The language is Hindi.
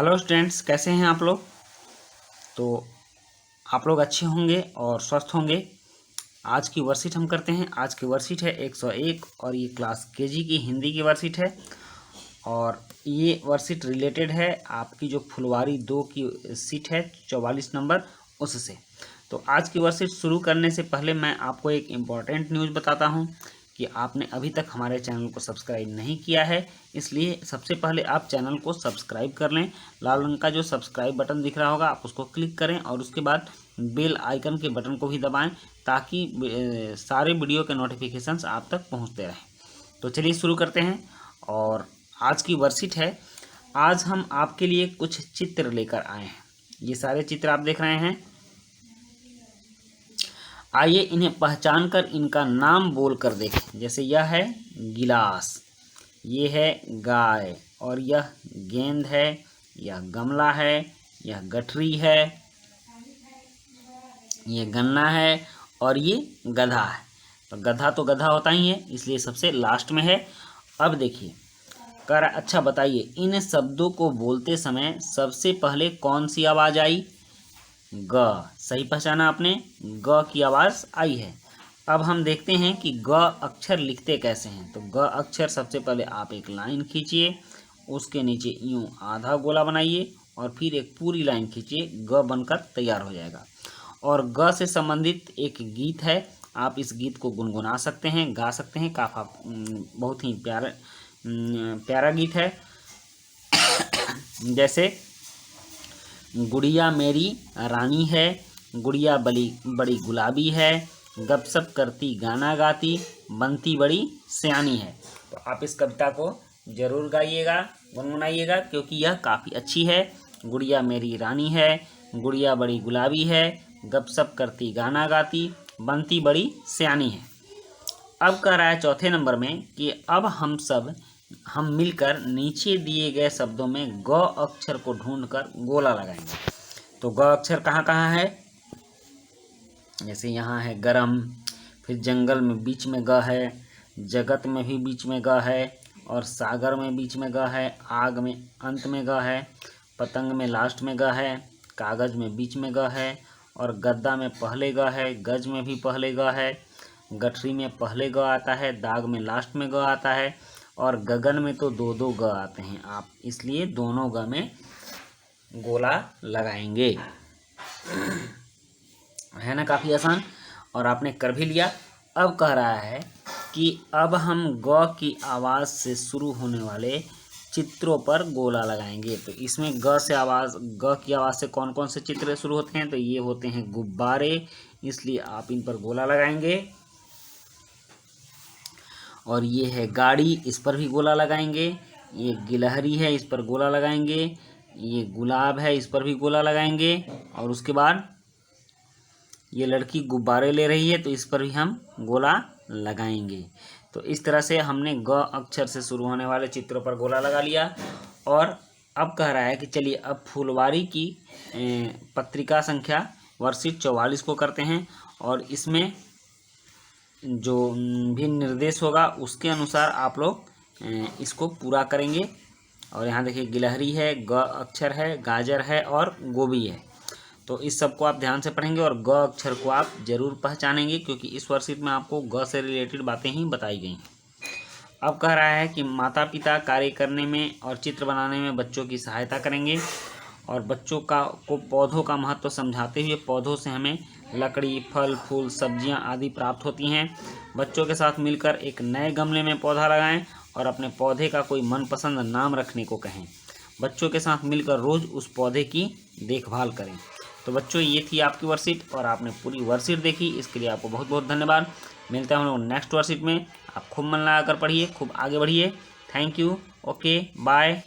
हेलो स्टूडेंट्स, कैसे हैं आप लोग। तो आप लोग अच्छे होंगे और स्वस्थ होंगे। आज की वर्कशीट हम करते हैं। आज की वर्कशीट है 101 और ये क्लास केजी की हिंदी की वर्कशीट है। और ये वर्कशीट रिलेटेड है आपकी जो फुलवारी 2 की सीट है 44 नंबर उससे। तो आज की वर्कशीट शुरू करने से पहले मैं आपको एक इम्पॉर्टेंट न्यूज़ बताता हूँ कि आपने अभी तक हमारे चैनल को सब्सक्राइब नहीं किया है, इसलिए सबसे पहले आप चैनल को सब्सक्राइब कर लें। लाल रंग का जो सब्सक्राइब बटन दिख रहा होगा आप उसको क्लिक करें और उसके बाद बेल आइकन के बटन को भी दबाएं ताकि सारे वीडियो के नोटिफिकेशंस आप तक पहुंचते रहें। तो चलिए शुरू करते हैं। और आज की वर्कशीट है। आज हम आपके लिए कुछ चित्र लेकर आए हैं। ये सारे चित्र आप देख रहे हैं। आइए इन्हें पहचान कर इनका नाम बोल कर देखें। जैसे यह है गिलास, ये है गाय, और यह गेंद है, यह गमला है, यह गठरी है, ये गन्ना है और ये गधा है। तो गधा होता ही है, इसलिए सबसे लास्ट में है। अब देखिए अच्छा बताइए, इन शब्दों को बोलते समय सबसे पहले कौन सी आवाज़ आई? ग। सही पहचाना आपने, ग की आवाज़ आई है। अब हम देखते हैं कि ग अक्षर लिखते कैसे हैं। तो ग अक्षर सबसे पहले आप एक लाइन खींचिए, उसके नीचे यूं आधा गोला बनाइए और फिर एक पूरी लाइन खींचिए, ग बनकर तैयार हो जाएगा। और ग से संबंधित एक गीत है, आप इस गीत को गुनगुना सकते हैं, गा सकते हैं। काफ़ी बहुत ही प्यारा गीत है। जैसे गुड़िया मेरी रानी है, गुड़िया बड़ी गुलाबी है, गपशप करती गाना गाती, बनती बड़ी सयानी है। तो आप इस कविता को जरूर गाइएगा, गुनगुनाइएगा, क्योंकि यह काफ़ी अच्छी है। गुड़िया मेरी रानी है, गुड़िया बड़ी गुलाबी है, गपशप करती गाना गाती, बनती बड़ी सयानी है। अब कह रहा है चौथे नंबर में कि अब हम मिलकर नीचे दिए गए शब्दों में ग अक्षर को ढूंढकर गोला लगाएंगे। तो ग अक्षर कहाँ कहाँ है? जैसे यहाँ है गरम, फिर जंगल में बीच में ग है, जगत में भी बीच में ग है, और सागर में बीच में ग है, आग में अंत में ग है, पतंग में लास्ट में ग है, कागज में बीच में ग है, और गद्दा में पहले ग है, गज में भी पहले ग है, गठरी में पहले ग आता है, दाग में लास्ट में ग आता है, और गगन में तो दो दो ग आते हैं। आप इसलिए दोनों ग में गोला लगाएंगे। है ना, काफ़ी आसान, और आपने कर भी लिया। अब कह रहा है कि अब हम ग की आवाज़ से शुरू होने वाले चित्रों पर गोला लगाएंगे। तो इसमें ग की आवाज़ से कौन कौन से चित्र शुरू होते हैं? तो ये होते हैं गुब्बारे, इसलिए आप इन पर गोला लगाएंगे। और ये है गाड़ी, इस पर भी गोला लगाएंगे। ये गिलहरी है, इस पर गोला लगाएंगे। ये गुलाब है, इस पर भी गोला लगाएंगे। और उसके बाद ये लड़की गुब्बारे ले रही है, तो इस पर भी हम गोला लगाएंगे। तो इस तरह से हमने ग अक्षर से शुरू होने वाले चित्रों पर गोला लगा लिया। और अब कह रहा है कि चलिए अब फुलवारी की पत्रिका संख्या वर्कशीट 44 को करते हैं, और इसमें जो भी निर्देश होगा उसके अनुसार आप लोग इसको पूरा करेंगे। और यहाँ देखिए गिलहरी है, ग अक्षर है, गाजर है और गोभी है। तो इस सब को आप ध्यान से पढ़ेंगे और ग अक्षर को आप जरूर पहचानेंगे, क्योंकि इस वर्कशीट में आपको ग से रिलेटेड बातें ही बताई गई हैं। अब कह रहा है कि माता पिता कार्य करने में और चित्र बनाने में बच्चों की सहायता करेंगे, और बच्चों को पौधों का महत्व समझाते हुए पौधों से हमें लकड़ी, फल, फूल, सब्जियां आदि प्राप्त होती हैं। बच्चों के साथ मिलकर एक नए गमले में पौधा लगाएं और अपने पौधे का कोई मनपसंद नाम रखने को कहें। बच्चों के साथ मिलकर रोज़ उस पौधे की देखभाल करें। तो बच्चों, ये थी आपकी वर्कशीट और आपने पूरी वर्कशीट देखी, इसके लिए आपको बहुत बहुत धन्यवाद। मिलते हैं हम लोग नेक्स्ट वर्कशीट में। आप खूब मन लगा कर पढ़िए, खूब आगे बढ़िए। Thank you. Okay, bye.